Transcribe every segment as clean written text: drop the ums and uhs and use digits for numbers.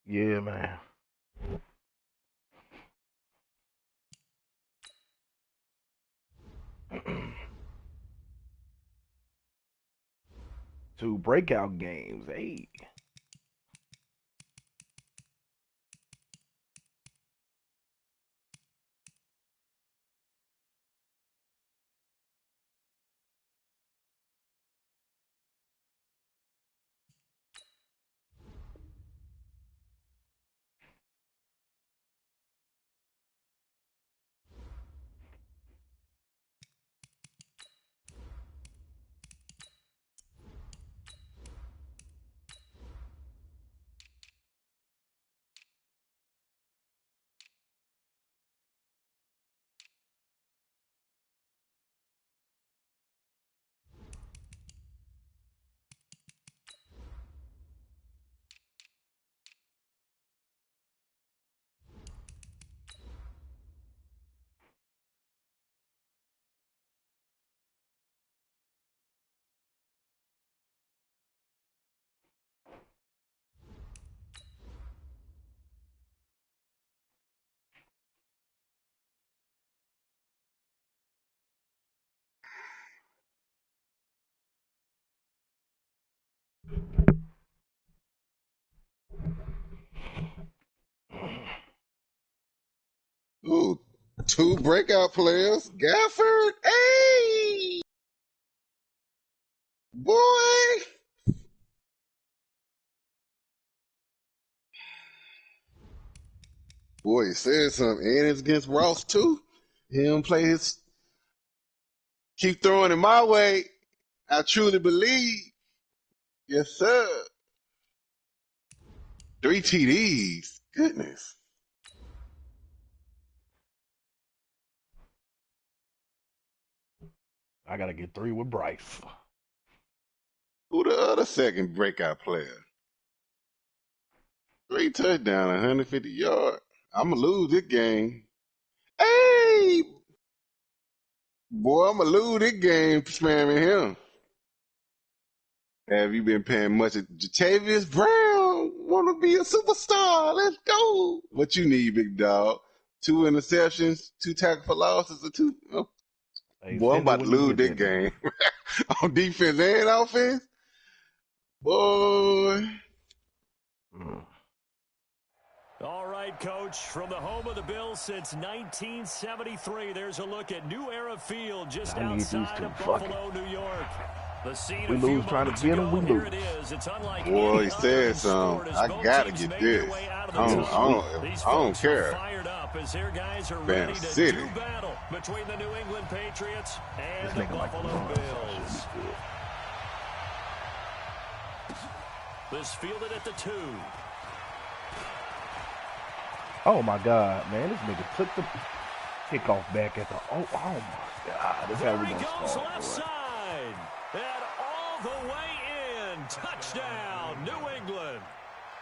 Yeah, man. Two breakout games. Hey. Ooh, two breakout players. Gafford. Hey, boy. Boy, he said something. And it's against Ross, too. He don't play his. Keep throwing it my way. I truly believe. Yes, sir. 3 TDs. Goodness. I gotta get three with Bryce. Who the other second breakout player? 3 touchdowns, 150 yards. I'm going to lose this game. Hey, boy, I'm going to lose this game spamming him. Have you been paying much of Jatavius Brown? Want to be a superstar? Let's go. What you need, big dog? 2 interceptions, 2 tackle for losses, or two. Oh, Hey, boy, I'm send it about to when you lose get this that nigga. game on defense and offense. Boy. Mm. All right, Coach, from the home of the Bills since 1973, there's a look at New Era Field just I need these outside two. of Fuck it. Buffalo, New York. The scene We a few lose trying to moments get them, we ago, here lose. it is. It's unlike Boy, he any other said in something. sport as I both gotta teams get made their this. way out of the I Yeah, don't, I tunnel. sweet. don't, These I don't folks are care. fired up as their guys are Bam ready to City. do battle between the New England Patriots and This the nigga like Buffalo LeBron, so I should Bills. be good. This fielded at the 2. Oh my God, man, this nigga took the kickoff back at the. Oh my God, this is how There we he gonna goes score, left boy. side. And all the way in. Touchdown, New England.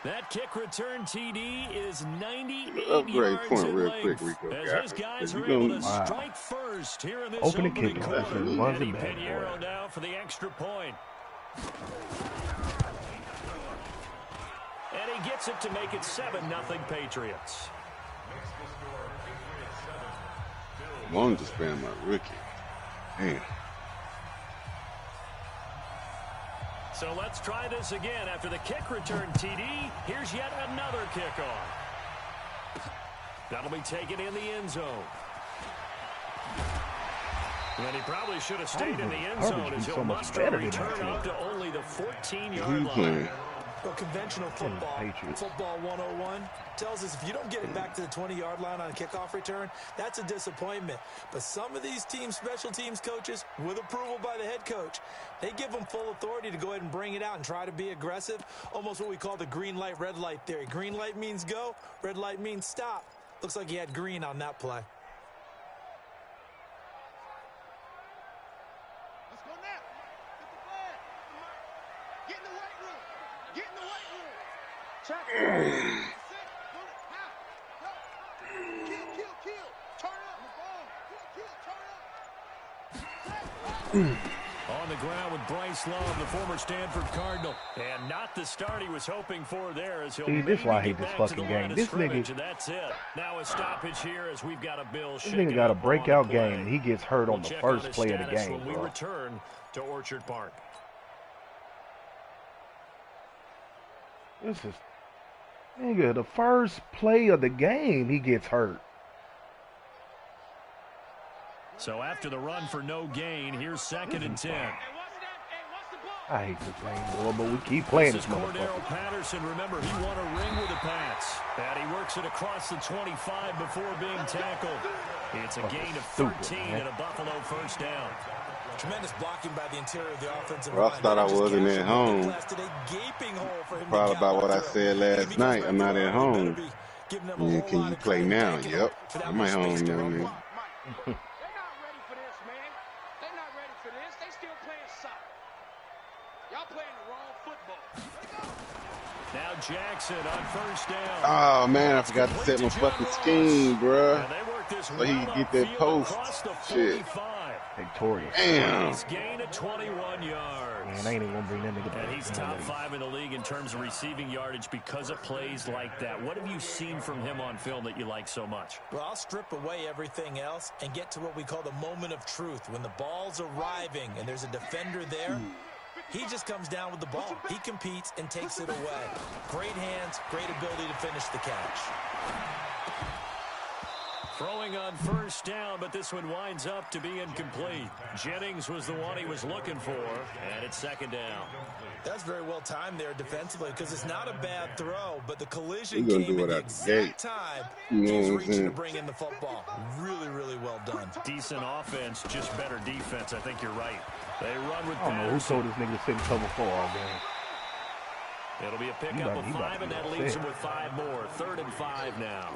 That kick return TD is 98 Upgrade yards point in real quick, length Rico as his Gafford. guys You are able to gonna Wow. strike first here in this Open the opening kickoff. quarter. Runs Eddie it back, boy. Pinheiro now for the extra point. And he gets it to make it 7-0 Patriots. wanted to spam my rookie. Damn. So let's try this again. After the kick return TD, here's yet another kickoff. That'll be taken in the end zone. And he probably should have stayed in the end zone as he'll muster a return up to only the 14-yard line. Well, conventional football 101 tells us if you don't get it back to the 20-yard line on a kickoff return, that's a disappointment. But some of these special teams coaches, with approval by the head coach, they give them full authority to go ahead and bring it out and try to be aggressive, almost what we call the green light, red light theory. Green light means go, red light means stop. Looks like he had green on that play. Let's go now. Get the flag. Get in the weight room. Get in the weight room. Check. Kill. Turn up. The ball. On the ground with Bryce Love, the former Stanford Cardinal. And not the start he was hoping for there as he'll this why I hate maybe this get back to fucking the line game. of This scrimmage, nigga, and that's it. Now a stoppage here as we've got a Bill this shaking nigga got a up on the breakout play. game, and he gets hurt We'll on the check first his play of the status game, when we bro. return to Orchard Park. This is, nigga, the first play of the game, he gets hurt. So after the run for no gain, here's 2nd and 10. I hate this game, boy, but we keep playing this This is motherfucker. Cordero Patterson. Remember, he won a ring with the Pats. And he works it across the 25 before being tackled. It's a gain of 13 and a Buffalo first down. Tremendous blocking by the interior of the offensive Ross line. thought I Just wasn't captured at the home. blasted a gaping hole for him Proud to about what I through. said last night. I'm not at home. Yeah, Can you play now? Yep. I'm at home now, man. They're not ready for this, man. They're not ready for this. They still playing soccer. Y'all playing the wrong football. Now Jackson on first down. Oh, man, I forgot to set my fucking scheme, bruh. And they work this So he well can get that upfield post. across the Shit. 45. Victorious. Damn. He's gained at 21 yards. Man, I ain't even gonna bring that nigga back. And he's top 5 in the league in terms of receiving yardage because of plays like that. What have you seen from him on film that you like so much? Well, I'll strip away everything else and get to what we call the moment of truth. When the ball's arriving and there's a defender there, he just comes down with the ball. He competes and takes it away. Great hands, great ability to finish the catch. Throwing on first down, but this one winds up to be incomplete. Jennings was the one he was looking for, and it's 2nd down. That's very well timed there defensively because it's not a bad throw, but the collision We're gonna came do at it the at the gate. exact time You know he was what I'm reaching saying? to bring in the football. Really, really well done. Decent offense, just better defense. I think you're right. They run with I don't know who Patterson. told this nigga to sit in cover 4 all game. It'll be a pickup of 5, and that leaves him with 5 more. 3rd and 5 now.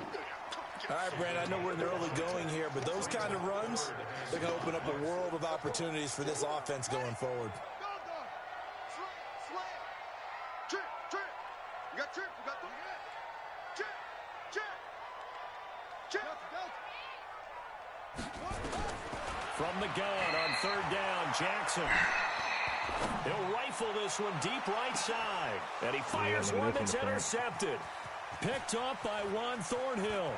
All right, Brandon, I know we're in the early going here, but those kind of runs, they're going to open up a world of opportunities for this offense going forward. Trip. You got trip. You got the Chip. From the gun on 3rd down, Jackson. He'll rifle this one deep right side. And he fires one that's intercepted. Picked off by Juan Thornhill.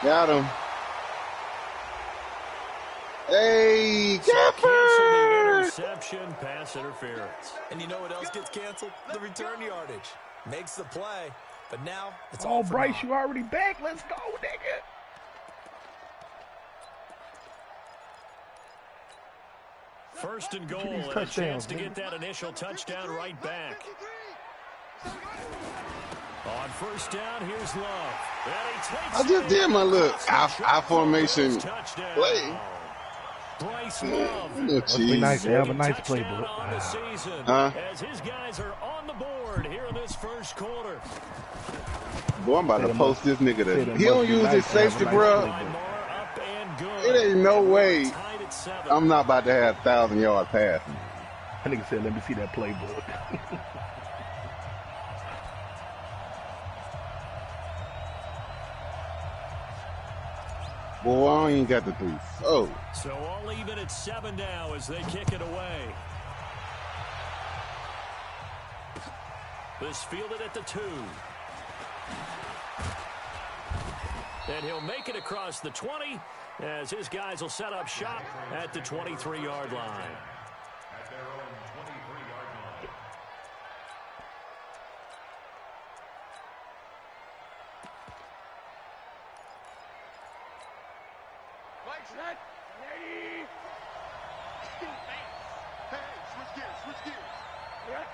Got him. Hey, Cancel the Gafford! interception, pass interference. And you know what else gets canceled? The return yardage. Makes the play, but now it's all Oh, for Bryce, naught. you already back? Let's go, nigga. First and goal, Get these and a touchdowns, chance to man. get that initial touchdown right back. On first down, here's Love. And he takes I just it did my little across the I formation touchdown. play. Bryce Yeah, Love. little Must be nice cheese. to have a nice Touchdown playbook. on the season, Huh? as his guys are on the board here in this first quarter. Boy, I'm about to post this nigga. Say To, that he must don't be use nice his to have a safety, nice bro. playbook. Limar up and good. It ain't no way Tied at 7. I'm not about to have 1,000-yard passing. That nigga said, let me see that playbook. Boy, I ain't got the 3. Oh, So all even at 7 now as they kick it away. This fielded at the 2. And he'll make it across the 20 as his guys will set up shop at the 23-yard line. Mike's set. Ready. Hey, switch gears.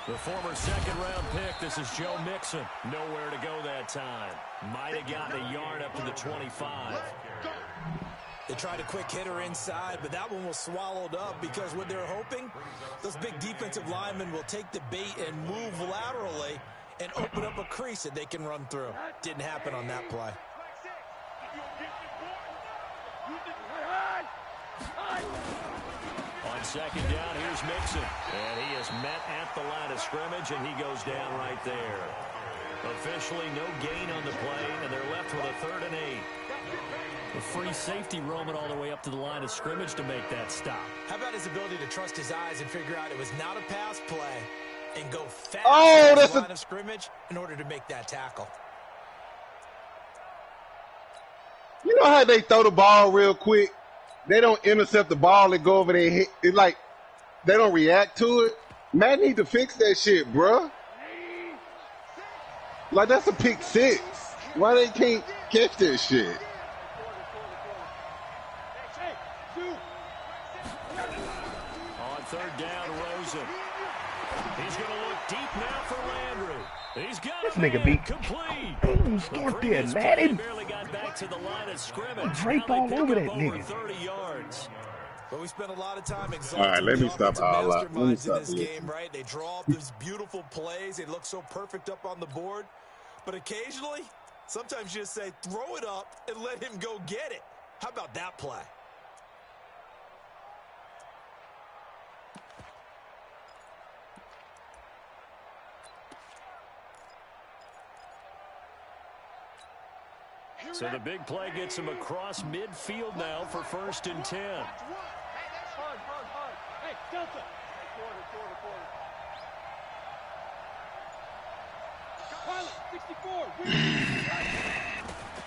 The former second-round pick, this is Joe Mixon. Nowhere to go that time. Might have gotten a yard up to the 25. They tried a quick hitter inside, but that one was swallowed up because what they're hoping, those big defensive linemen will take the bait and move laterally and open up a crease that they can run through. Didn't happen on that play. On second down, here's Mixon. And he is met at the line of scrimmage, and he goes down right there. Officially, no gain on the play, and they're left with a 3rd and 8. free safety roaming all the way up to the line of scrimmage to make that stop. How about his ability to trust his eyes and figure out it was not a pass play and go fast to the line of scrimmage in order to make that tackle? You know how they throw the ball real quick? They don't intercept the ball and go over their head. It's like they don't react to it. Man need to fix that shit, bruh. Like, that's a pick 6. Why they can't catch that shit? On third down, Rosen. He's going to look deep now for Landry. He's got This nigga beat complete. boom, start there, Madden. Barely got back to the line of scrimmage. Drape all over that nigga. 30 yards. But we spent a lot of time exalting All right, let me stop all that. Let me stop in this game, right? They draw up these beautiful plays. They look so perfect up on the board. But occasionally, sometimes you just say, throw it up and let him go get it. How about that play? So the big play gets him across midfield now for 1st and 10. Hey, Delta. Pilot, 64.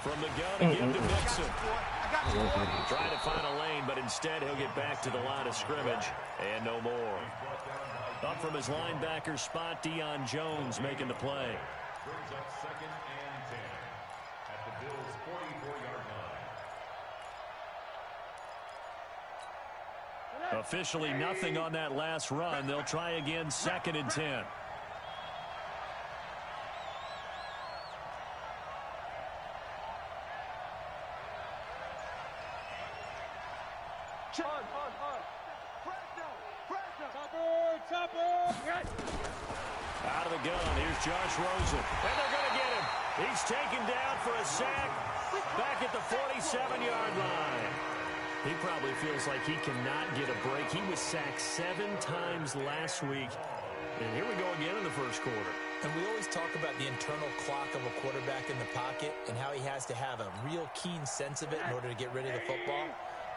From the gun again to Mixon. Trying to find a lane, but instead he'll get back to the line of scrimmage. And no more. Up from his linebacker spot, Deion Jones making the play. Brings up 2nd and 10 at the Bills' 44-yard line. Officially nothing on that last run. They'll try again 2nd and 10. Out of the gun, here's Josh Rosen. And they're going to get him. He's taken down for a sack back at the 47-yard line. He probably feels like he cannot get a break. He was sacked 7 times last week. And here we go again in the first quarter. And we always talk about the internal clock of a quarterback in the pocket and how he has to have a real keen sense of it in order to get rid of the football.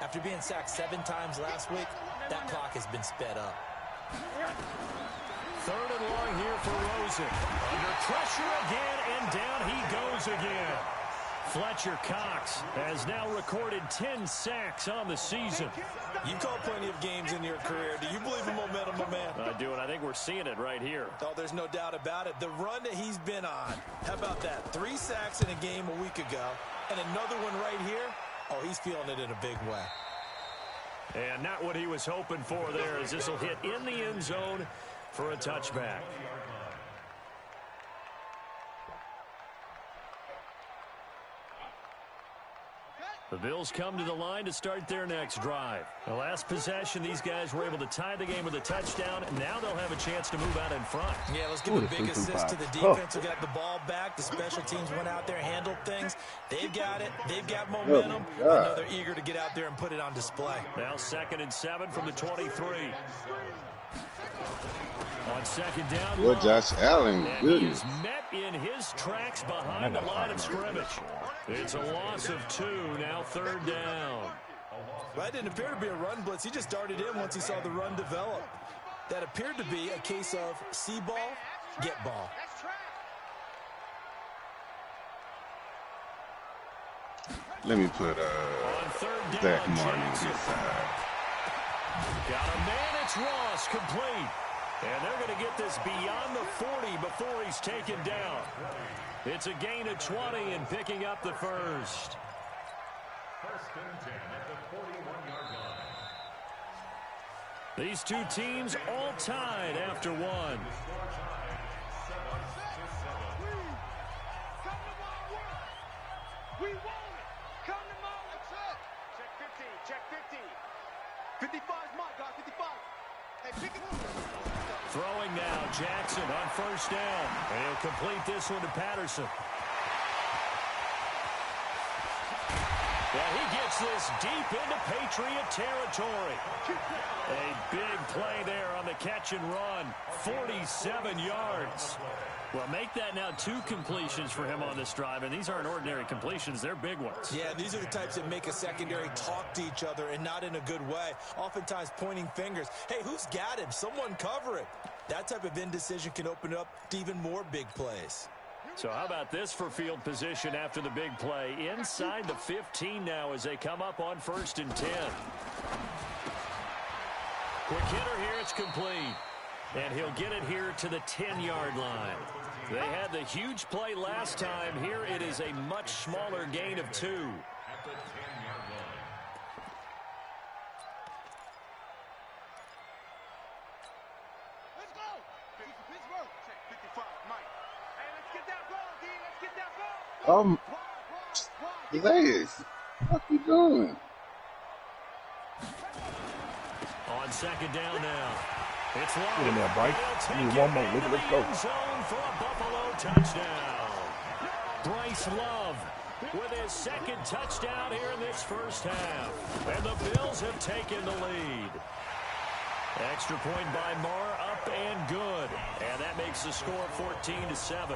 After being sacked 7 times last week, that clock has been sped up. 3rd and long here for Rosen. Under pressure again, and down he goes again. Fletcher Cox has now recorded 10 sacks on the season. You call plenty of games in your career. Do you believe in momentum, my man? I do, and I think we're seeing it right here. Oh, there's no doubt about it. The run that he's been on. How about that? 3 sacks in a game a week ago, and another one right here. Oh, he's feeling it in a big way. And not what he was hoping for there, as this will hit in the end zone for a touchback. The Bills come to the line to start their next drive. The last possession, these guys were able to tie the game with a touchdown, and now they'll have a chance to move out in front. Yeah, let's give a big assist to the defense who got the ball back. The special teams went out there, handled things. They've got it. They've got momentum. I know they're eager to get out there and put it on display. Now 2nd and 7 from the 23. On 2nd down, Good Josh Allen. Good. He's met in his tracks behind the line of scrimmage. It's a loss of 2, now 3rd down. Well, that didn't appear to be a run blitz. He just darted in once he saw the run develop. That appeared to be a case of see ball, get ball. Let me put Zach Martin on his side. Got a man, it's Ross, complete. And they're going to get this beyond the 40 before he's taken down. It's a gain of 20 and picking up the first. 1st and 10 at the 41-yard line. These two teams all tied after one. We want it. Come to Mom. Check 15. 55 is my guy, 55. Hey, pick it up. Throwing now, Jackson on 1st down. And he'll complete this one to Patterson. And he gets this deep into Patriot territory. A big play there on the catch and run. 47 yards. Well, make that now 2 completions for him on this drive, and these aren't ordinary completions. They're big ones. Yeah, these are the types that make a secondary talk to each other, and not in a good way. Oftentimes pointing fingers. Hey, who's got him? Someone cover it. That type of indecision can open up to even more big plays. So how about this for field position after the big play? Inside the 15 now as they come up on 1st and 10. Quick hitter here, it's complete. And he'll get it here to the 10-yard line. They had the huge play last time. Here it is a much smaller gain of 2. At the 10-yard line. Let's go. Pittsburgh. 55, Mike. Hey, let's get that ball, D. Let's get that ball. Legs. What you doing? On 2nd down now. It's long. Get in there, Bryce. You need one more. Let's go. Zone for a Buffalo touchdown. Bryce Love with his 2nd touchdown here in this first half. And the Bills have taken the lead. Extra point by Marr, up and good. And that makes the score 14-7.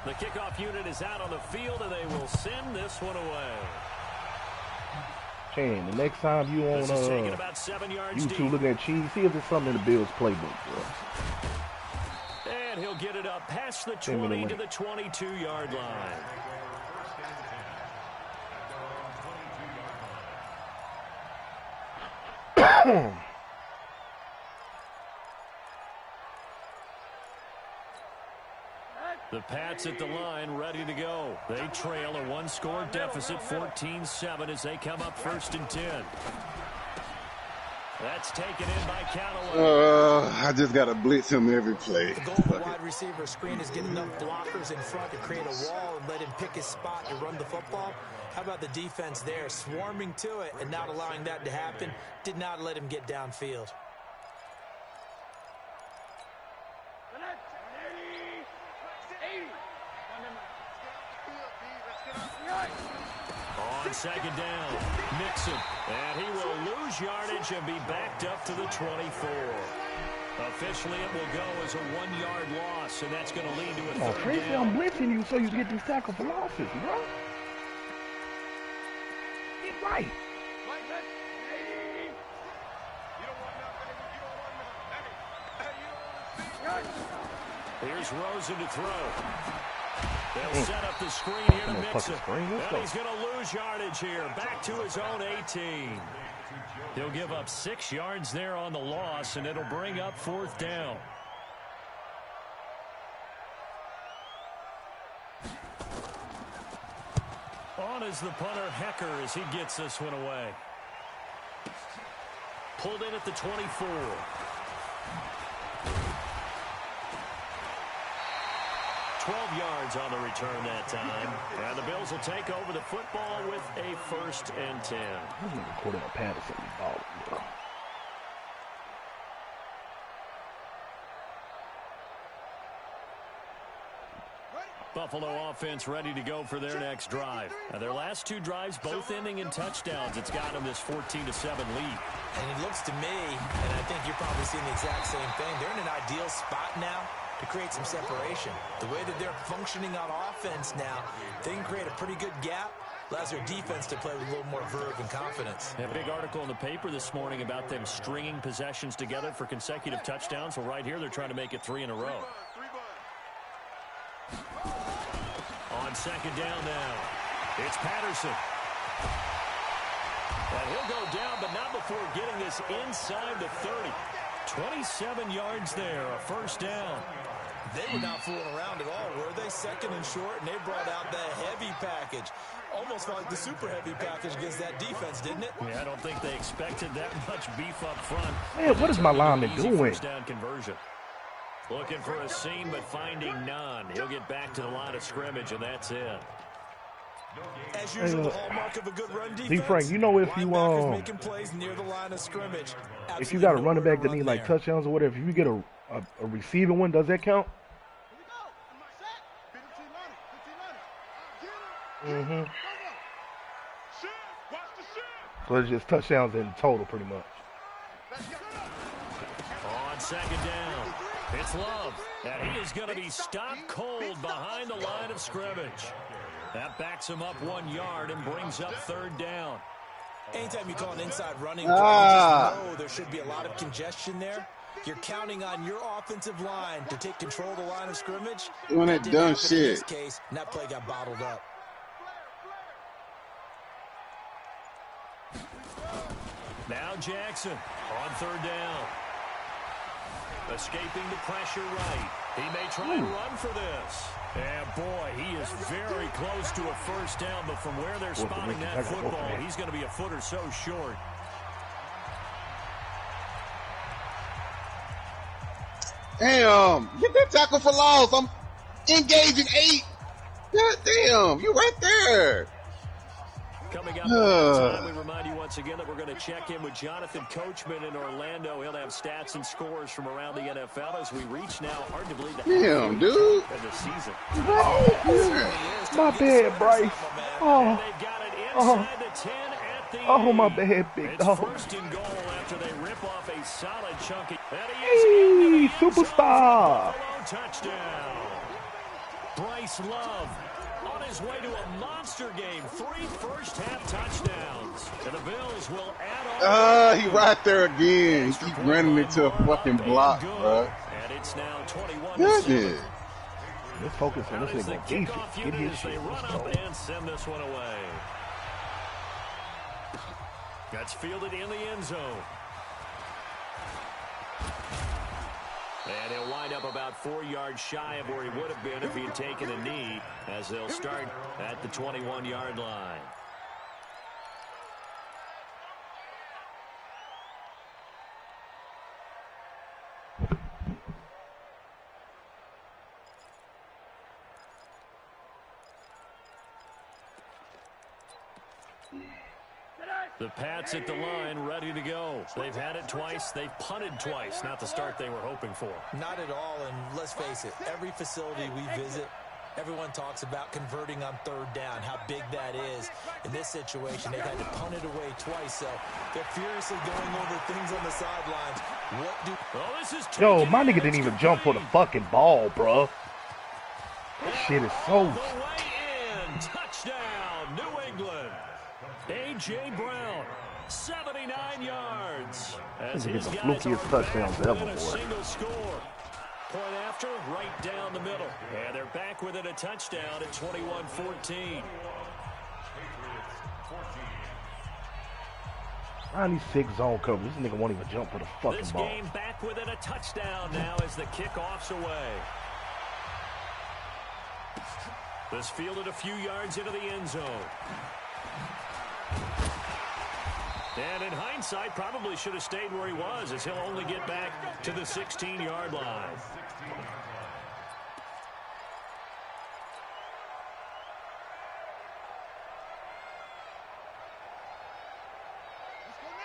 The kickoff unit is out on the field, and they will send this one away. Shane, the next time you on about 7 yards YouTube deep. looking at cheese, see if there's something in the Bills playbook, bro. And he'll get it up past the 20 to the 22-yard line. The Pats at the line, ready to go. They trail a 1-score deficit, 14-7, as they come up 1st and 10. That's taken in by Callaway. I just got to blitz him every play. The goal of the wide receiver screen is get enough blockers in front to create a wall and let him pick his spot to run the football. How about the defense there, swarming to it and not allowing that to happen? Did not let him get downfield. On 2nd down, Mixon, and he will lose yardage and be backed up to the 24. Officially, it will go as a 1-yard loss, and that's going to lead to a 3rd Tracy, down. I'm blitzing you so you get these tackles for losses, bro. Get right. Here's Rosen to throw. They'll set up the screen here to Mixon. And he's going to lose yardage here. Back to his own 18. He'll give up 6 yards there on the loss, and it'll bring up 4th down. On is the punter, Hecker, as he gets this one away. Pulled in at the 24. 12 yards on the return that time. And the Bills will take over the football with a 1st and 10. This is recording a Patterson ball, bro. Buffalo offense ready to go for their next drive. Now, their last 2 drives, both ending in touchdowns. It's got them this 14-7 lead. And it looks to me, and I think you're probably seeing the exact same thing, they're in an ideal spot now to create some separation. The way that they're functioning on offense now, they can create a pretty good gap. Allows their defense to play with a little more verve and confidence. A big article in the paper this morning about them stringing possessions together for consecutive touchdowns. Well, right here, they're trying to make it 3 in a row. On 2nd down now, it's Patterson. And he'll go down, but not before getting this inside the 30. 27 yards there, a 1st down. They were not fooling around at all, were they? 2nd and short, and they brought out the heavy package. Almost like the super heavy package against that defense, didn't it? Yeah, I don't think they expected that much beef up front. Man, what is my lineman doing? 1st down conversion. Looking for a seam, but finding none. He'll get back to the line of scrimmage, and that's it. As usual, the hallmark of a good run defense. D. Frank, you know if you making plays near the line of scrimmage. If you got a running back that need like touchdowns or whatever, if you get a receiving one, does that count? Mm-hmm. So it's just touchdowns in total, pretty much. On second down, it's Love, and he is going to be stopped cold behind the line of scrimmage. That backs him up 1 yard and brings up third down. Anytime you call an inside running play, you just know there should be a lot of congestion there. You're counting on your offensive line to take control of the line of scrimmage. Doing that dumb In this shit. case, and that play got bottled up. Now Jackson on third down. Escaping the pressure right. He may try and run for this. And boy, he is very close to a first down, but from where they're spotting that football, he's going to be a foot or so short. Damn, get that tackle for loss. I'm engaging 8. God damn, you right there. Coming up at that time, we remind you once again that we're going to check in with Jonathan Coachman in Orlando. He'll have stats and scores from around the NFL as we reach now, hard to believe, Damn, dude. of the season. Oh, my bad, Bryce. Oh, They've got it inside the 10 at the oh, my 8. bad, big It's dog. first and goal after they rip off a solid chunky. Hey, superstar. Touchdown. Bryce Love on his way to a monster game. 3 first-half touchdowns. And the Bills will add on. He right there again. He keep running into a fucking block, bro. And it's now 21-6. Goodness. Let's focus on this As the nigga. Get kickoff his unit, shit. they run Let's up go. and send this one away. That's fielded in the end zone. And he'll wind up about 4 yards shy of where he would have been if he had taken a knee, as they'll start at the 21-yard line. The Pats at the line, ready to go. They've had it twice. They've punted twice. Not the start they were hoping for. Not at all, and let's face it, every facility we visit, everyone talks about converting on third down, how big that is. In this situation, they've had to punt it away twice, so they're furiously going over things on the sidelines. Yo, my nigga didn't even jump for the fucking ball, bro. That shit is so... The way in. Touchdown, New England. A.J. Brown, 79 yards. This is the flukiest touchdowns ever, boy. Single score. Point after, right down the middle. And they're back within a touchdown at 21-14. 96 zone coverage. This nigga won't even jump for the fucking This ball. game back within a touchdown now as the kickoff's away. This fielded a few yards into the end zone. And in hindsight, probably should have stayed where he was, as he'll only get back to the 16-yard line.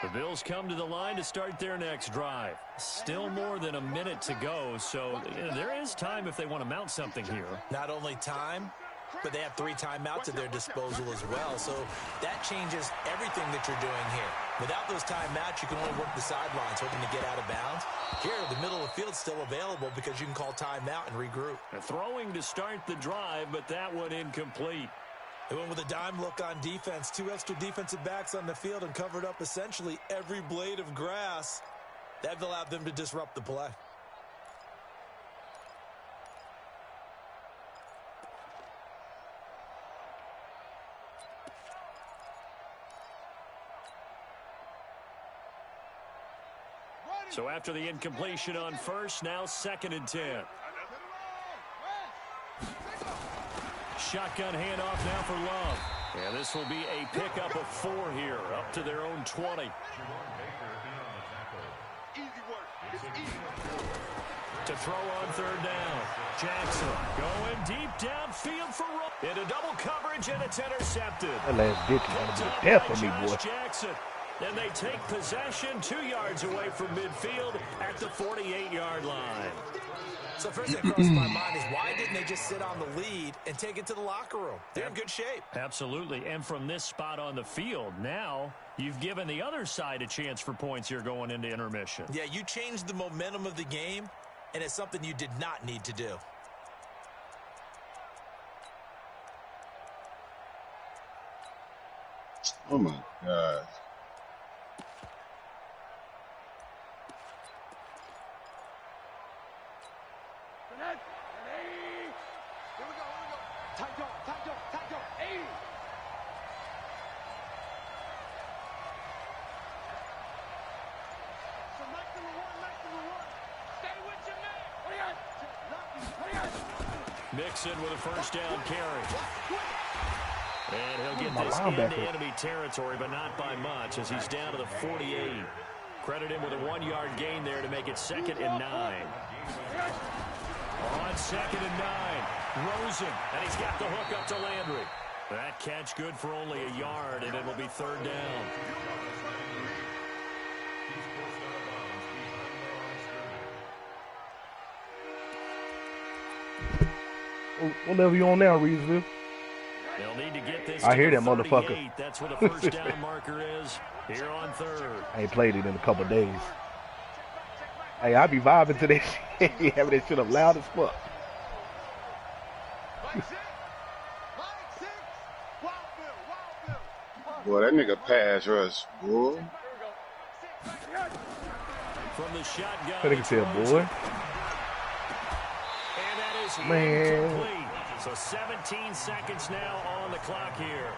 The Bills come to the line to start their next drive. Still more than a minute to go, so there is time if they want to mount something here. Not only time, but they have 3 timeouts at their disposal as well. So that changes everything that you're doing here. Without those timeouts, you can only work the sidelines, hoping to get out of bounds. Here, the middle of the field's still available because you can call timeout and regroup. Throwing to start the drive, but that one incomplete. They went with a dime look on defense. 2 extra defensive backs on the field and covered up essentially every blade of grass. That allowed them to disrupt the play. So after the incompletion on first, now 2nd and 10. Shotgun handoff now for Love. And this will be a pickup of 4 here, up to their own 20. To throw on 3rd down. Jackson going deep downfield for Rupp. Into double coverage, and it's intercepted. That last bitch is gonna be a death for me, boy. Jackson. And they take possession 2 yards away from midfield at the 48-yard line. So first thing that crosses my mind is why didn't they just sit on the lead and take it to the locker room? They're in good shape. Absolutely. And from this spot on the field, now you've given the other side a chance for points here going into intermission. Yeah, you changed the momentum of the game, and it's something you did not need to do. Oh, my God. Mixon with a first down carry. And he'll get this into enemy territory, but not by much as he's down to the 48. Credit him with a 1-yard gain there to make it 2nd and 9. On 2nd and 9, Rosen, and he's got the hook up to Landry. That catch good for only a yard, and it'll be 3rd down. What level you on now, Reedsville? They'll need to get this I hear that motherfucker. That's where the first down marker is here on 3rd. I ain't played it in a couple of days. Hey, I be vibing to that shit. Having that shit up loud as fuck. Boy, that nigga pass rush, boy. From the shotgun. That nigga said, boy. And that is incomplete. So 17 seconds now on the clock here.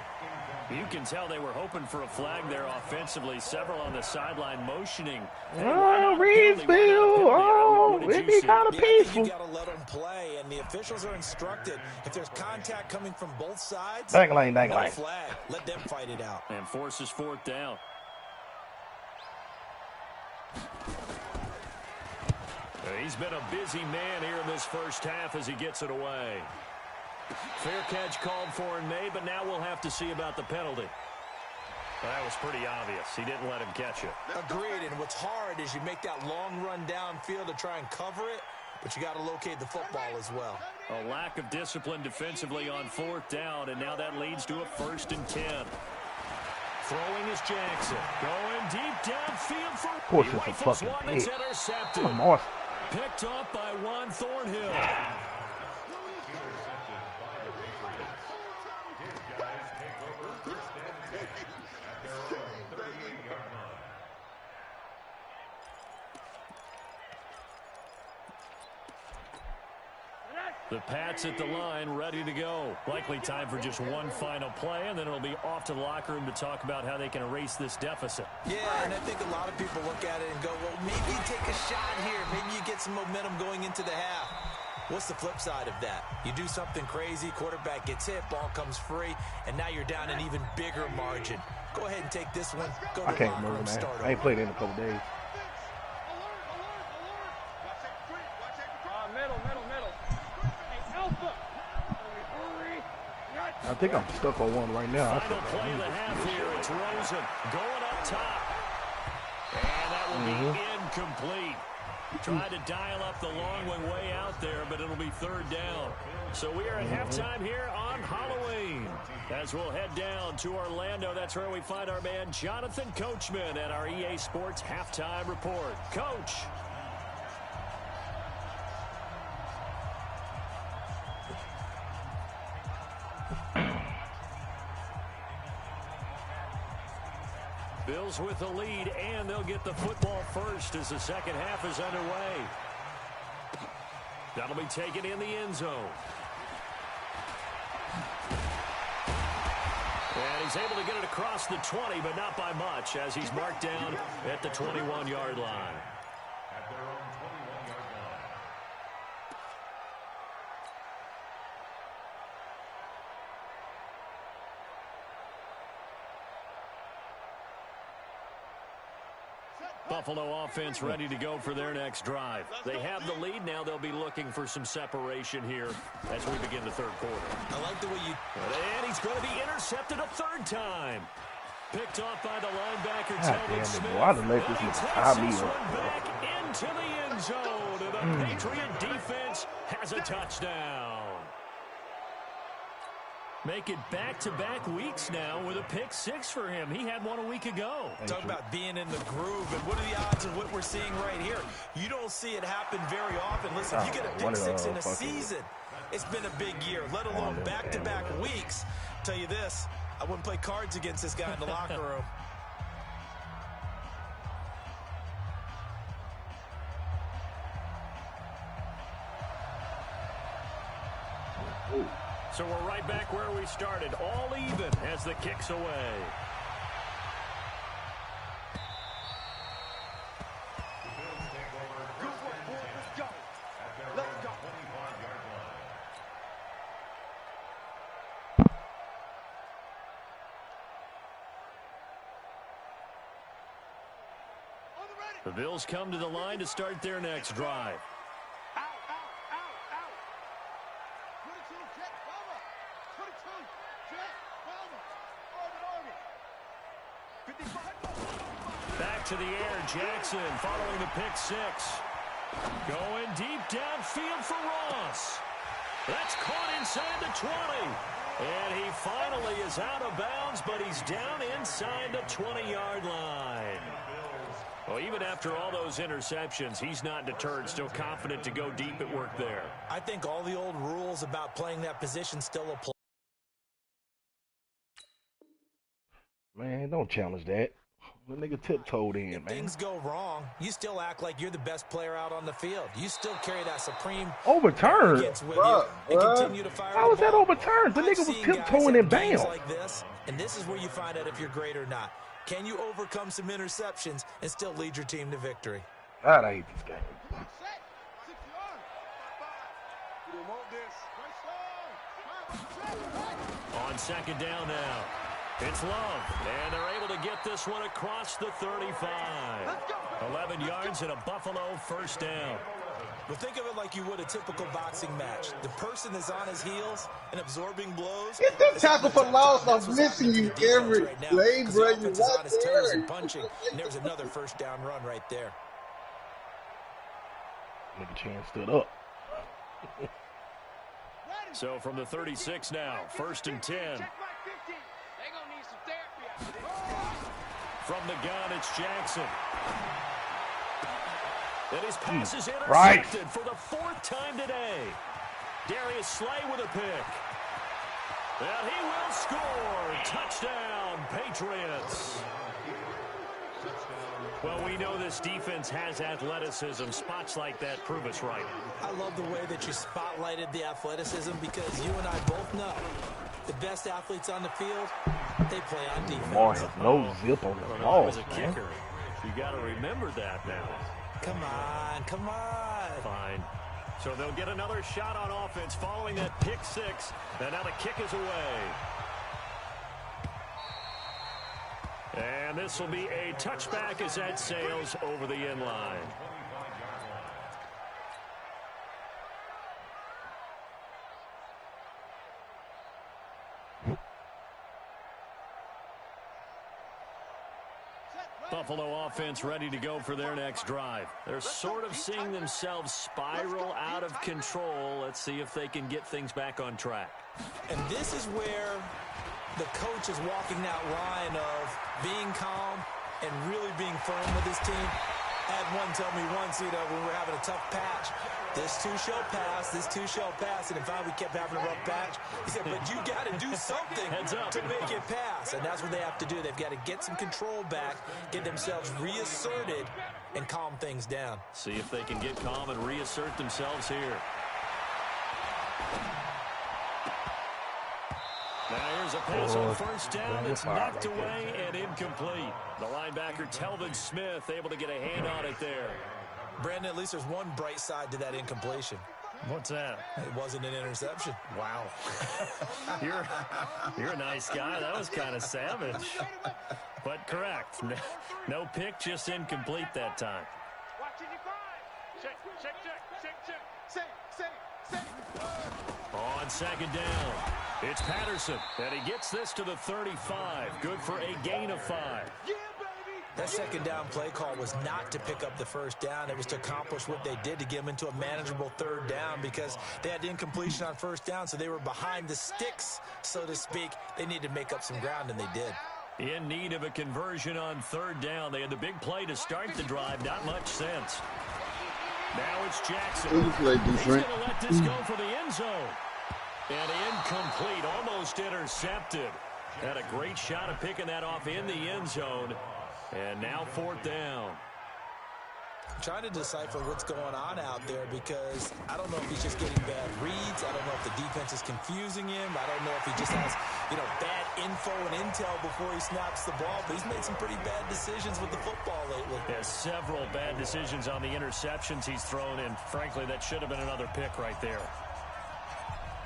You can tell they were hoping for a flag there offensively. Several on the sideline motioning. Oh, Reedsville. Oh, it'd be kind of peaceful. You got to let them play, and the officials are instructed if there's contact coming from both sides, Dang line. flag. Let them fight it out. And forces 4th down. He's been a busy man here in this first half as he gets it away. Fair catch called for and made, but now we'll have to see about the penalty. Well, that was pretty obvious. He didn't let him catch it. Agreed, and what's hard is you make that long run downfield to try and cover it, but you got to locate the football as well. A lack of discipline defensively on 4th down, and now that leads to a 1st and 10. Throwing is Jackson. Going deep downfield for... Of course it's a fucking pick. Intercepted. Come on. Picked up by Juan Thornhill. The Pats at the line, ready to go. Likely time for just one final play, and then it'll be off to the locker room to talk about how they can erase this deficit. Yeah, and I think a lot of people look at it and go, well, maybe you take a shot here. Maybe you get some momentum going into the half. What's the flip side of that? You do something crazy, quarterback gets hit, ball comes free, and now you're down an even bigger margin. Go ahead and take this one. Go to I can't remember, man. I ain't played it in a couple days. I think I'm stuck on one right now. Final play of the half here. It's Rosen going up top. And that will be incomplete. Tried to dial up the long one way out there, but it'll be 3rd down. So we are at halftime here on Halloween. As we'll head down to Orlando, that's where we find our man Jonathan Coachman at our EA Sports Halftime Report. Coach. Bills with the lead, and they'll get the football first as the second half is underway. That'll be taken in the end zone. And he's able to get it across the 20, but not by much, as he's marked down at the 21-yard line. At their own 21-yard line. Buffalo offense ready to go for their next drive. They have the lead now. They'll be looking for some separation here as we begin the 3rd quarter. I like the way you... And he's going to be intercepted a 3rd time. Picked off by the linebacker, God Telvin damn it, Smith. boy. I done let this He nigga takes tie me this up, one bro. back into the end zone, and the Patriot defense has a touchdown. Make it back-to-back weeks now with a pick six for him. He had one a week ago. Talk about being in the groove, and what are the odds of what we're seeing right here? You don't see it happen very often. Listen, if you get a pick six in a season, it's been a big year, let alone back-to-back weeks. Tell you this, I wouldn't play cards against this guy in the locker room. So we're right back where we started, all even as the kick's away. Good work, boys. Let's go. Let's go. The Bills come to the line to start their next drive. Back to the air, Jackson following the pick six. Going deep downfield for Ross. That's caught inside the 20. And he finally is out of bounds, but he's down inside the 20-yard line. Well, even after all those interceptions, he's not deterred, still confident to go deep at work there. I think all the old rules about playing that position still apply. Man, don't challenge that. The nigga tiptoed in, man. Things go wrong, you still act like you're the best player out on the field. You still carry that supreme overturned. With you and continue to fire. How was that overturned? The nigga was tiptoeing in bounds. Like this, and this is where you find out if you're great or not. Can you overcome some interceptions and still lead your team to victory? God, I hate this game. On second down now. It's Love, and they're able to get this one across the 35. 11 yards and a Buffalo first down. Well, think of it like you would a typical boxing match. The person is on his heels and absorbing blows. Get that tackle for loss. I'm missing you every play, bro. You're not on his toes and there. punching, and there's another first down run right there. Nigga Chan stood up. So from the 36 now, first and 10. From the gun, it's Jackson. And his pass is intercepted for the fourth time today. Darius Slay with a pick. And he will score. Touchdown, Patriots. Well, we know this defense has athleticism. Spots like that prove us right. I love the way that you spotlighted the athleticism because you and I both know the best athletes on the field, they play on defense. Boy, has no zip on the ball, as a kicker. You got to remember that now. Come on, come on. Fine. So they'll get another shot on offense following that pick six. And now the kick is away. And this will be a touchback as that sails over the end line. Buffalo offense ready to go for their next drive. They're sort of seeing themselves spiral out of control. Let's see if they can get things back on track. And this is where the coach is walking that line of being calm and really being firm with his team. I had one tell me once, when we were having a tough patch, this too shall pass, this too shall pass. And in fact, we kept having a rough patch. He said, but you got to do something to make it pass. And that's what they have to do. They've got to get some control back, get themselves reasserted, and calm things down. See if they can get calm and reassert themselves here. Now here's a pass on first down. It's knocked away and incomplete. The linebacker, Telvin Smith, able to get a hand on it there. Brandon, at least there's one bright side to that incompletion. What's that? It wasn't an interception. Wow. You're a nice guy. That was kind of savage. But correct. No pick, just incomplete that time. On second down, it's Patterson, and he gets this to the 35. Good for a gain of 5. That second down play call was not to pick up the first down. It was to accomplish what they did, to get them into a manageable third down, because they had incompletion on first down, so they were behind the sticks, so to speak. They needed to make up some ground, and they did. In need of a conversion on third down. They had the big play to start the drive. Not much sense. Now it's Jackson. He's going to let this go for the end zone. And incomplete, almost intercepted. Had a great shot at picking that off in the end zone. And now fourth down. I'm trying to decipher what's going on out there, because I don't know if he's just getting bad reads. I don't know if the defense is confusing him. I don't know if he just has, bad info and intel before he snaps the ball. But he's made some pretty bad decisions with the football lately. There's several bad decisions on the interceptions he's thrown, and frankly, that should have been another pick right there.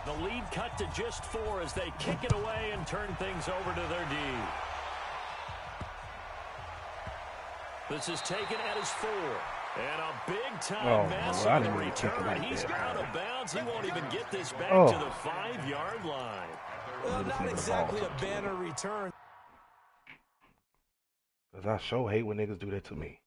The lead cut to just 4 as they kick it away and turn things over to their D. This is taken at his 4. And a big-time mess on the return. He's out of bounds. He won't even get this back to the 5-yard line. Well, not exactly a banner return. Because I sure hate when niggas do that to me.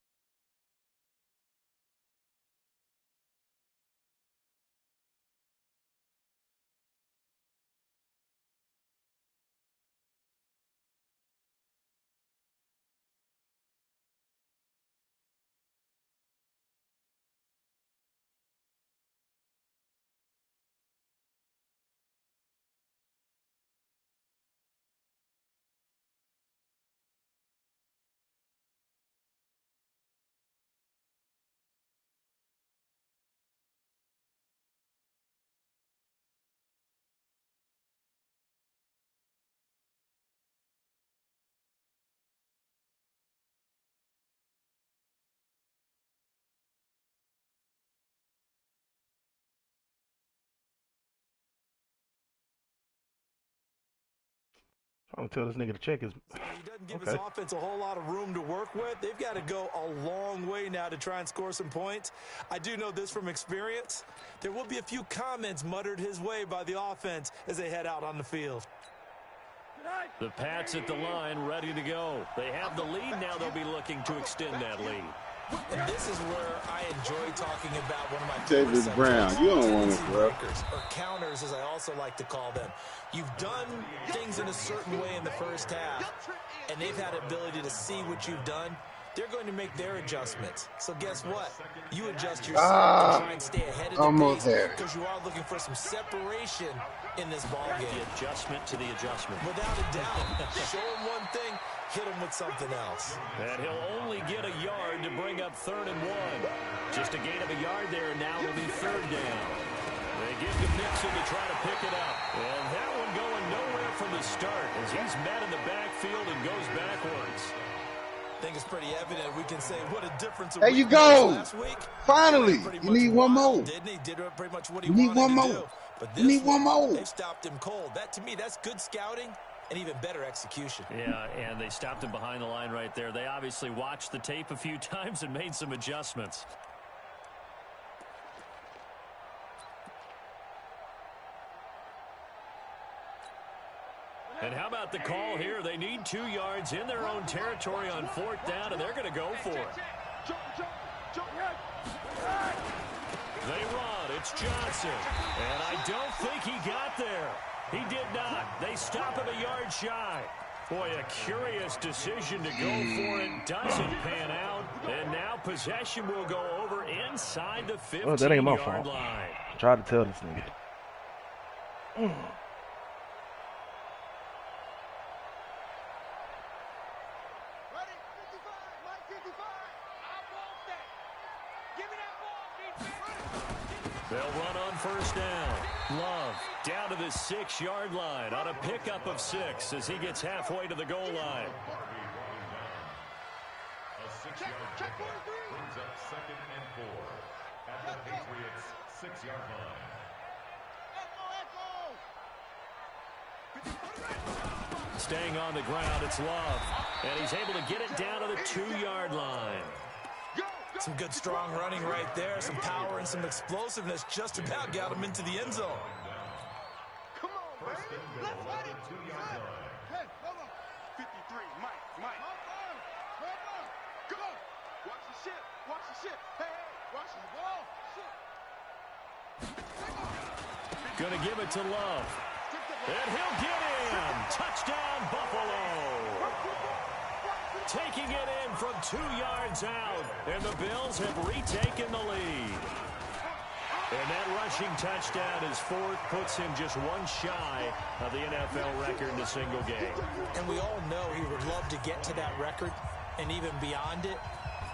I'm trying to tell this nigga to check his. So he doesn't give his offense a whole lot of room to work with. They've got to go a long way now to try and score some points. I do know this from experience. There will be a few comments muttered his way by the offense as they head out on the field. The Pats at the line, ready to go. They have the lead now. They'll be looking to extend that lead. And this is where I enjoy talking about one of my David Brown, you don't want it, bro. Or counters, as I also like to call them. You've done things in a certain way in the first half, and they've had the ability to see what you've done. They're going to make their adjustments. So guess what? You adjust yourself to try and stay ahead of the pace, because you are looking for some separation in this ball game. The adjustment to the adjustment. Without a doubt. Show them one thing, hit them with something else. And he'll only get a yard to bring up 3rd and 1. Just a gain of a yard there, and now it'll be 3rd down. They give to Mixon to try to pick it up. And that one going nowhere from the start as he's met in the backfield and goes backwards. I think it's pretty evident. We can say what a difference. There you go. Last week, finally, you need one more. Didn't he? Did pretty much what he wanted to more. do. But this you need one more. They stopped him cold. That, to me, that's good scouting and even better execution. Yeah, and they stopped him behind the line right there. They obviously watched the tape a few times and made some adjustments. And how about the call here? They need 2 yards in their own territory on 4th down, and they're going to go for it. They run. It's Johnson. And I don't think he got there. He did not. They stop him a yard shy. Boy, a curious decision to go for it. Doesn't pan out. And now possession will go over inside the 15-yard line. Try to tell this nigga. They'll run on 1st down. Love down to the 6-yard line on a pickup of 6 as he gets halfway to the goal line. A 6-yard pickup brings up 2nd and 4 at the Patriots' 6-yard line. Staying on the ground, it's Love. And he's able to get it down to the 2-yard line. Some good, strong running right there. Some power and some explosiveness just about got him into the end zone. Come on, baby. Let's let it. Hey, hold on. 53, Mike. Go. Watch the ship. Watch the ship. Hey, watch the ball. Shit. Gonna give it to Love. And he'll get in. Touchdown, Buffalo. Taking it in from 2 yards out. And the Bills have retaken the lead. And that rushing touchdown is fourth, puts him just one shy of the NFL record in a single game. And we all know he would love to get to that record and even beyond it.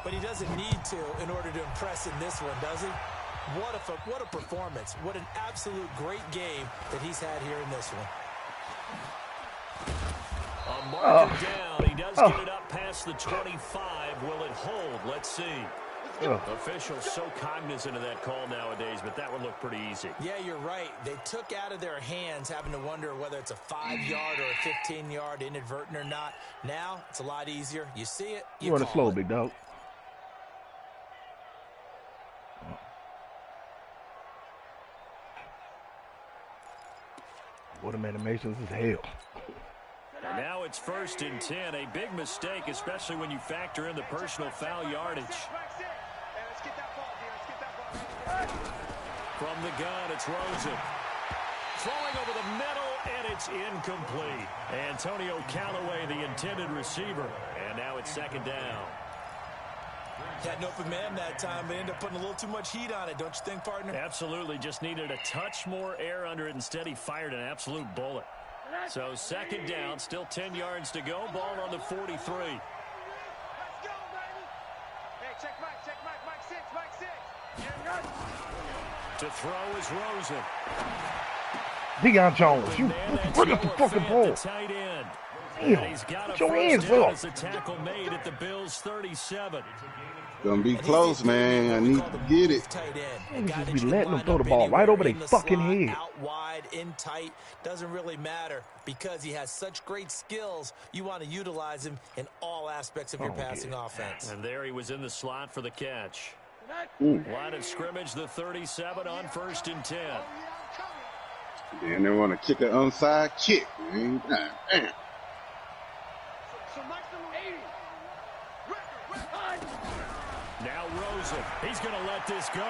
But he doesn't need to in order to impress in this one, does he? What a performance. What an absolute great game that he's had here in this one. A marker down. He does get it up past the 25. Will it hold? Let's see. Officials so cognizant of that call nowadays, but that would look pretty easy. Yeah, you're right. They took out of their hands having to wonder whether it's a 5-yard or a 15-yard inadvertent or not. Now, it's a lot easier. You see it, you run it slow, it. big dog. What animations is hell. And now it's 1st and 10. A big mistake, especially when you factor in the personal foul yardage. From the gun, it's Rosen. Throwing over the middle, and it's incomplete. Antonio Callaway, the intended receiver. And now it's 2nd down. Had an open man that time, but ended up putting a little too much heat on it, don't you think, partner? Absolutely. Just needed a touch more air under it. Instead, he fired an absolute bullet. So 2nd down, still 10 yards to go. Ball on the 43. Let's go, baby. Hey, check Mike 6. Yeah, to throw is Rosen. Deion Jones, you bring up the fucking ball. Tight end. Damn, He's got put your hands up. As a tackle made at the Bills' 37. Gonna be close, man. I need to get it. You just be letting them throw the ball right over their fucking head. Out wide, in tight, doesn't really matter because he has such great skills. You want to utilize him in all aspects of your passing offense. And there he was in the slot for the catch. Line of scrimmage, the 37 on 1st and 10. And they want to kick an onside kick, man. Damn. Now Rosen, he's going to let this go.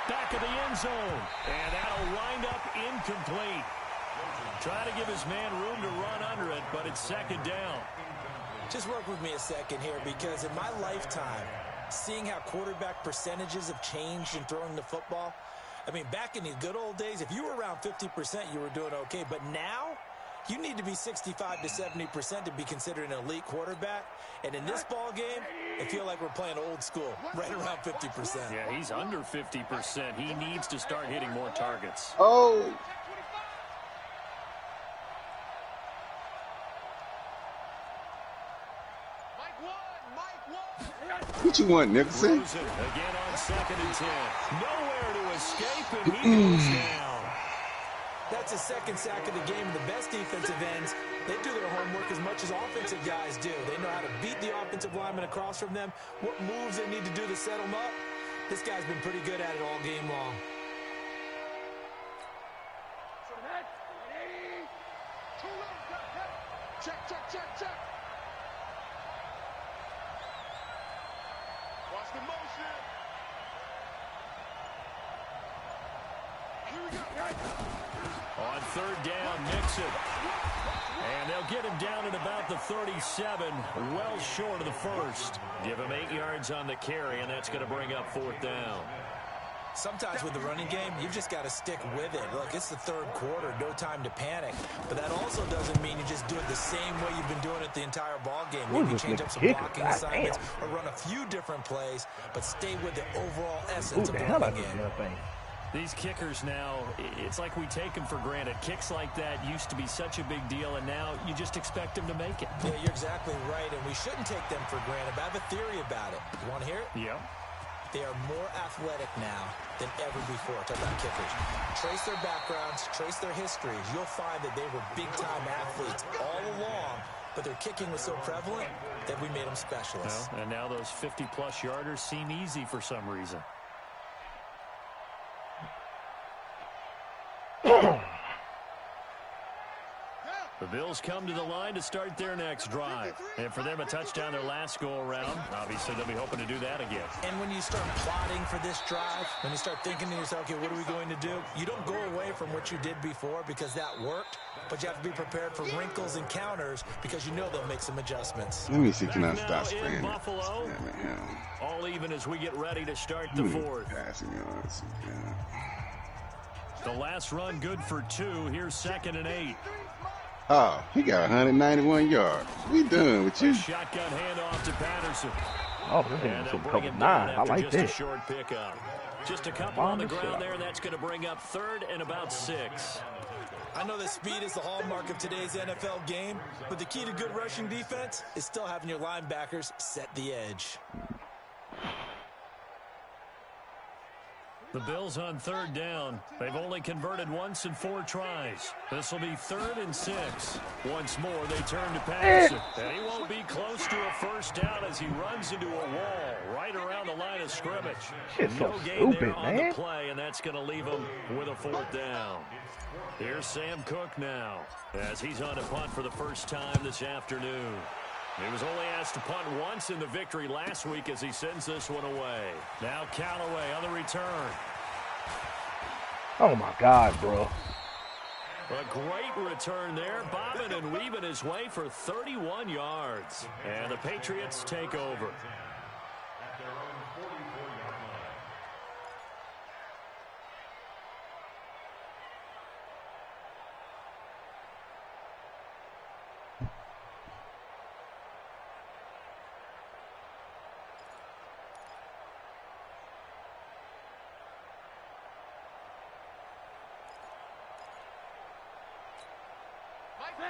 Back of the end zone. And that'll wind up incomplete. Trying to give his man room to run under it, but it's 2nd down. Just work with me a second here, because in my lifetime, seeing how quarterback percentages have changed in throwing the football, I mean, back in the good old days, if you were around 50%, you were doing okay. But now, you need to be 65 to 70% to be considered an elite quarterback. And in this ball game, I feel like we're playing old school, right around 50%. Yeah, he's under 50%. He needs to start hitting more targets. Oh. What you want, Nicholson? Rosen again on 2nd and 10. Nowhere to escape, and he goes down. That's his 2nd sack of the game. The best defensive ends, they do their homework as much as offensive guys do. They know how to beat the offensive lineman across from them, what moves they need to do to set them up. This guy's been pretty good at it all game long. Check. Watch the motion. Here we go. On 3rd down, Nixon. And they'll get him down at about the 37, well short of the 1st. Give him 8 yards on the carry, and that's going to bring up 4th down. Sometimes with the running game, you've just got to stick with it. Look, it's the 3rd quarter, no time to panic. But that also doesn't mean you just do it the same way you've been doing it the entire ball game. Maybe change up some blocking assignments or run a few different plays, but stay with the overall essence of the running game. These kickers now, it's like we take them for granted. Kicks like that used to be such a big deal, and now you just expect them to make it. Yeah, you're exactly right, and we shouldn't take them for granted. But I have a theory about it. You want to hear it? Yeah. They are more athletic now than ever before. Talk about kickers. Trace their backgrounds, trace their histories. You'll find that they were big-time athletes all along, but their kicking was so prevalent that we made them specialists. Well, and now those 50-plus yarders seem easy for some reason. The Bills come to the line to start their next drive. And for them, a touchdown their last go-around. Obviously, they'll be hoping to do that again. And when you start plotting for this drive, when you start thinking to yourself, okay, what are we going to do? You don't go away from what you did before because that worked, but you have to be prepared for wrinkles and counters because you know they'll make some adjustments. Let me see, can I stop spraying Buffalo. All even as we get ready to start the fourth. Passing yards. The last run good for 2. Here's 2nd and 8. Oh, he got 191 yards. We done with you. Shotgun handoff to Patterson. Oh, this is some cover 9. I like this. this. A short pickup. Just a couple on the ground there. That's going to bring up 3rd and about 6. I know that speed is the hallmark of today's NFL game, but the key to good rushing defense is still having your linebackers set the edge. The Bills on 3rd down. They've only converted once in 4 tries. This will be 3rd and 6. Once more, they turn to Patterson. And he won't be close to a first down as he runs into a wall right around the line of scrimmage. It's no so gain stupid, there on man. the play, and that's going to leave him with a 4th down. Here's Sam Cook now as he's on a punt for the first time this afternoon. He was only asked to punt once in the victory last week as he sends this one away. Now Callaway on the return. Oh, my God, bro. A great return there, bobbing and weaving his way for 31 yards. And the Patriots take over. At their own 44-yard line.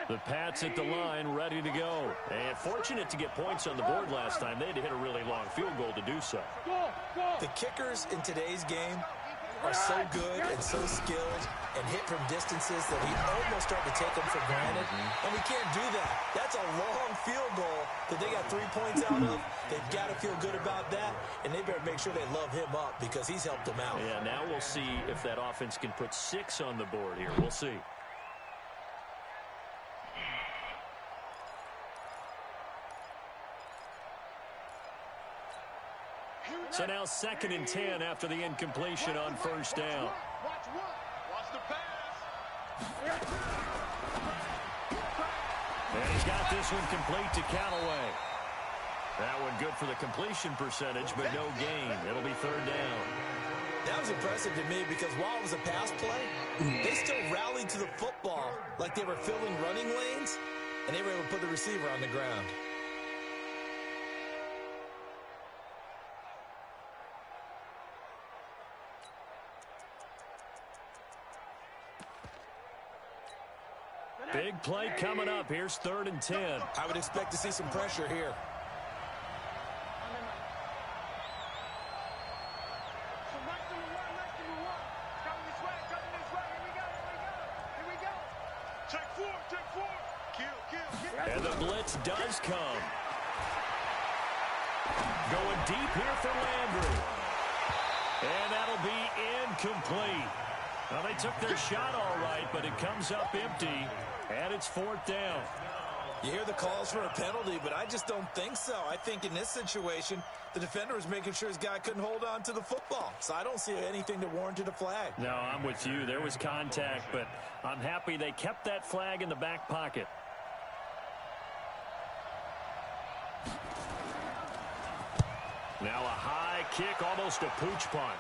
The Pats at the line, ready to go. And fortunate to get points on the board last time. They had to hit a really long field goal to do so. The kickers in today's game are so good and so skilled and hit from distances that we almost start to take them for granted. And we can't do that. That's a long field goal that they got 3 points out of. They've got to feel good about that, and they better make sure they love him up because he's helped them out. Yeah, now we'll see if that offense can put 6 on the board here. We'll see. So now 2nd and 10 after the incompletion on first down. Watch the pass. And he's got this one complete to Callaway. That one good for the completion percentage, but no gain. It'll be 3rd down. That was impressive to me because while it was a pass play, they still rallied to the football like they were filling running lanes, and they were able to put the receiver on the ground. Big play coming up. Here's 3rd and 10. I would expect to see some pressure here. And the blitz does come. Going deep here for Landry. And that'll be incomplete. Well, they took their shot all right, but it comes up empty, and it's 4th down. You hear the calls for a penalty, but I just don't think so. I think in this situation, the defender was making sure his guy couldn't hold on to the football. So I don't see anything that warranted a flag. No, I'm with you. There was contact, but I'm happy they kept that flag in the back pocket. Now a high kick, almost a pooch punt.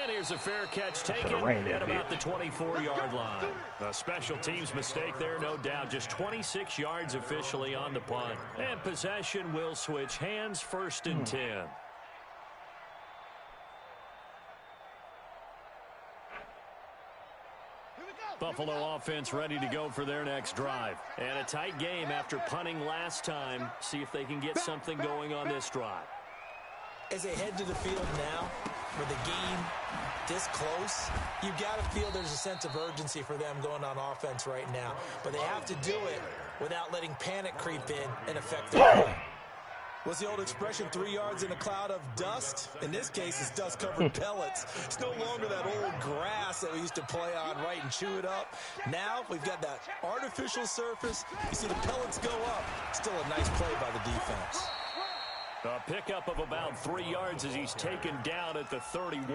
And here's a fair catch taken at about the 24-yard line. A special teams mistake there, no doubt. Just 26 yards officially on the punt. And possession will switch hands, 1st and 10. Buffalo offense ready to go for their next drive. And a tight game after punting last time. See if they can get something going on this drive. As they head to the field now, with a game this close, you've got to feel there's a sense of urgency for them going on offense right now. But they have to do it without letting panic creep in and affect their play. What's the old expression, 3 yards in a cloud of dust? In this case, it's dust-covered pellets. It's no longer that old grass that we used to play on, right, and chew it up. Now we've got that artificial surface. You see the pellets go up. Still a nice play by the defense. A pickup of about 3 yards as he's taken down at the 31.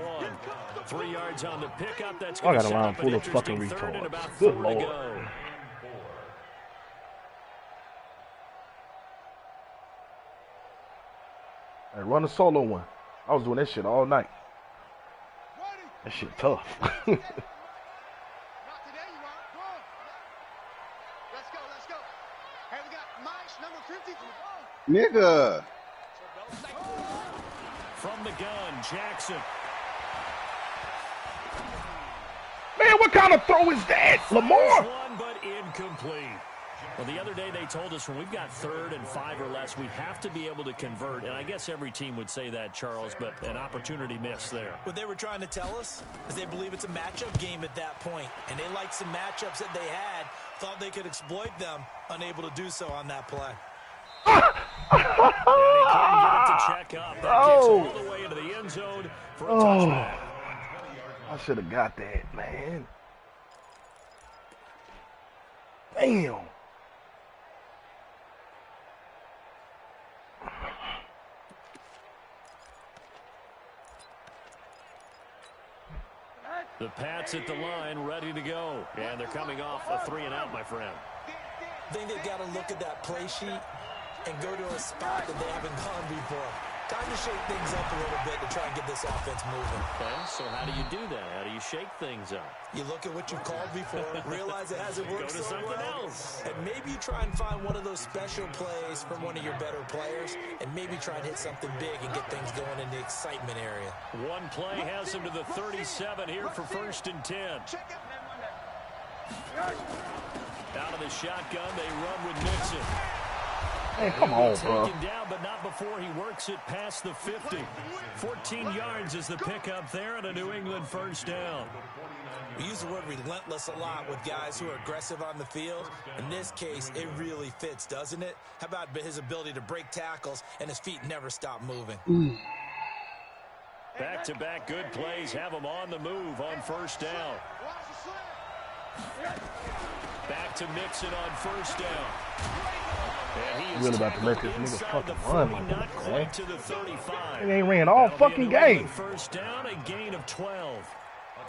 3 yards on the pickup. That's going to set up an interesting third and about 4 to go. Hey, run a solo one. I was doing that shit all night. That shit tough. Not today, you are. Let's go, let's go. Hey, we got Mike, number 50. Nigga. From the gun, Jackson. Man, what kind of throw is that? Lamar. One, but incomplete. Well, the other day they told us when we've got 3rd and 5 or less, we have to be able to convert. And I guess every team would say that, Charles, but an opportunity missed there. What they were trying to tell us is they believe it's a matchup game at that point. And they liked some matchups that they had, thought they could exploit them, unable to do so on that play. And he couldn't get it to check up. That kicks all the way into the end zone for a touchdown. I should have got that, man. Damn. The Pats at the line, ready to go. And they're coming off a 3-and-out, my friend. I think they've got to look at that play sheet and go to a spot that they haven't gone before. Time to shake things up a little bit to try and get this offense moving. Okay, so how do you do that? How do you shake things up? You look at what you've called before, realize it hasn't worked Go to so something well, else. and maybe you try and find one of those special plays from one of your better players, and maybe try and hit something big and get things going in the excitement area. One play has him to the 37 here for 1st and 10. Out of the shotgun, they run with Nixon. Hey, come on, bro. Taken down, but not before he works it past the 50. 14 yards is the pickup there and a New England 1st down. We use the word relentless a lot with guys who are aggressive on the field. In this case, it really fits, doesn't it? How about his ability to break tackles and his feet never stop moving? Back-to-back good plays have him on the move on 1st down. Back to Mixon on 1st down. And he is Really about to let this nigga fucking run like not that, quite man. to the 35. He ain't ran all fucking game. 1st down, a gain of 12.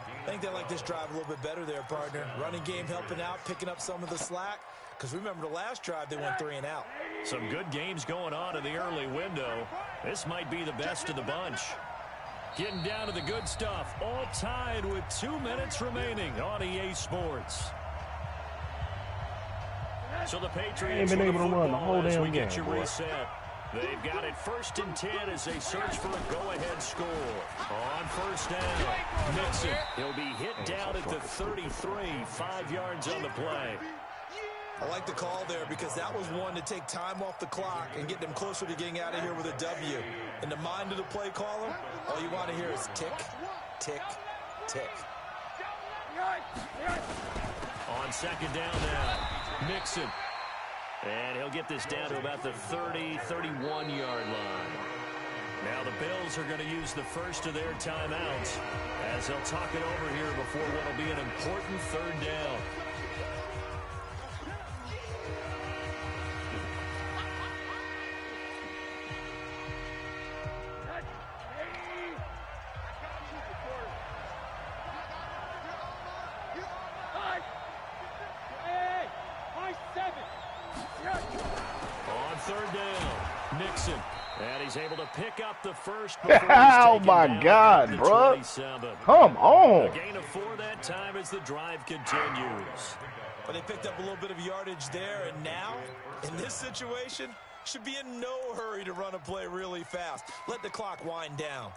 I think they like this drive a little bit better there, partner. Running game helping out, picking up some of the slack. Because remember, the last drive, they went 3-and-out. Some good games going on in the early window. This might be the best of the bunch. Getting down to the good stuff. All tied with 2 minutes remaining on EA Sports. So the Patriots ain't been able to run the whole damn game, get your boy. reset. They've got it 1st and 10 as they search for a go-ahead score. On 1st down, Nixon. He'll be hit down at the 33, 5 yards on the play. I like the call there because that was one to take time off the clock and get them closer to getting out of here with a W. In the mind of the play caller, all you want to hear is tick, tick, tick. On 2nd down now, Mixon. And he'll get this down to about the 30, 31-yard line. Now the Bills are going to use the first of their timeouts as they'll talk it over here before what will be an important 3rd down. On 3rd down, Nixon. And he's able to pick up the first. Oh, my God, bro. Come on. A gain of 4 that time as the drive continues. But they picked up a little bit of yardage there, and now, in this situation, should be in no hurry to run a play really fast. Let the clock wind down.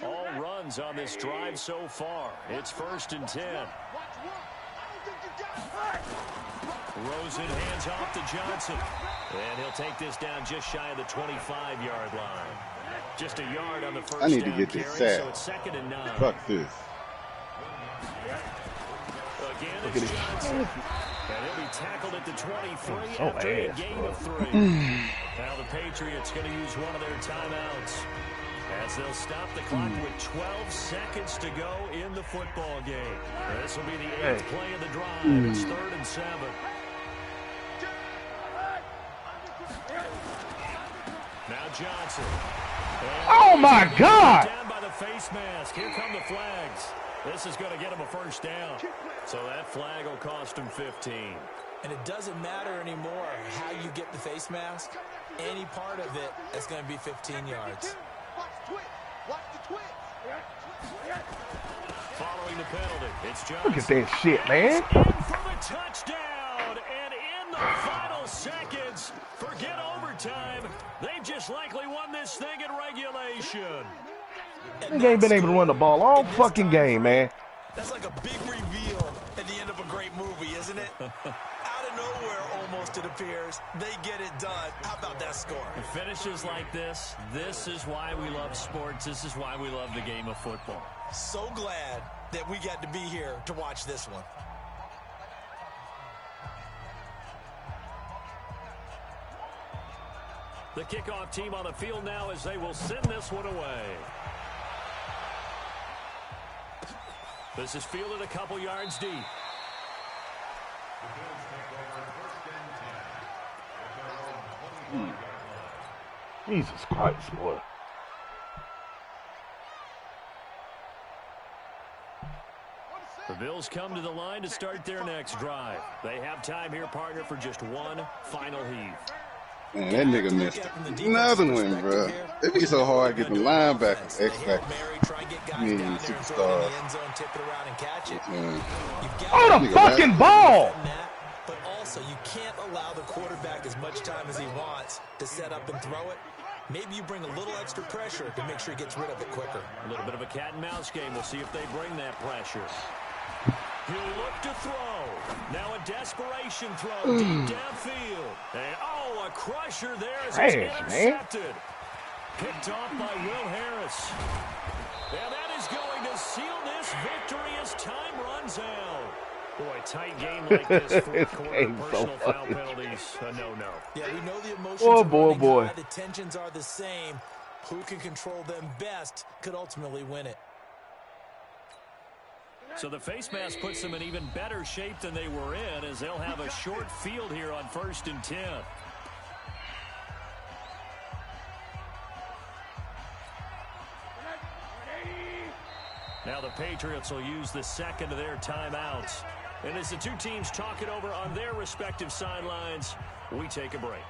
All runs on this drive so far. It's 1st and 10. Watch one. I don't think you got it. Rosen hands off to Johnson. And he'll take this down just shy of the 25-yard line. Just a yard on the first I need to down get this carry, sack. so it's 2nd and 9. Fuck this. Again, it's Johnson. And he'll be tackled at the 23 So after a ass, gain bro. of 3. Now the Patriots going to use one of their timeouts as they'll stop the clock with 12 seconds to go in the football game. This will be the 8th play of the drive. It's 3rd and 7. Now Johnson. Oh my God! Down by the face mask. Here come the flags. This is going to get him a first down. So that flag will cost him 15. And it doesn't matter anymore how you get the face mask. Any part of it is going to be 15 yards. Following the penalty, it's Johnson. Look at that shit, man. In for the touchdown. And in the final seconds, forget overtime. They've just likely won this thing in regulation. They ain't been able to run the ball all fucking game, man. That's like a big reveal at the end of a great movie, isn't it? Out of nowhere, almost, it appears. They get it done. How about that score? Finishes like this is why we love sports. This is why we love the game of football. So glad that we got to be here to watch this one. The kickoff team on the field now as they will send this one away. This is fielded a couple yards deep. Jesus Christ, boy. The Bills come to the line to start their next drive. They have time here, partner, for just one final heave. Man, that nigga missed another one, bro. It be so hard getting the linebackers, X-Factors. Yeah, superstar. Oh, the fucking ball! But also, you can't allow the quarterback as much time as he wants to set up and throw it. Maybe you bring a little extra pressure to make sure he gets rid of it quicker. A little bit of a cat and mouse game. We'll see if they bring that pressure. He'll look to throw. Now a desperation throw deep downfield. And, a crusher there as it's intercepted. Picked off by Will Harris. And that is going to seal this victory as time runs out. Boy, tight game like this, fourth quarter, personal foul penalties, a no-no. Yeah, we know the emotions are running high, the tensions are the same. Who can control them best could ultimately win it. So the face mask puts them in even better shape than they were in as they'll have a short field here on 1st and 10. Now the Patriots will use the second of their timeouts. And as the two teams talk it over on their respective sidelines, we take a break.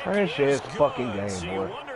Trash ass fucking game, boy.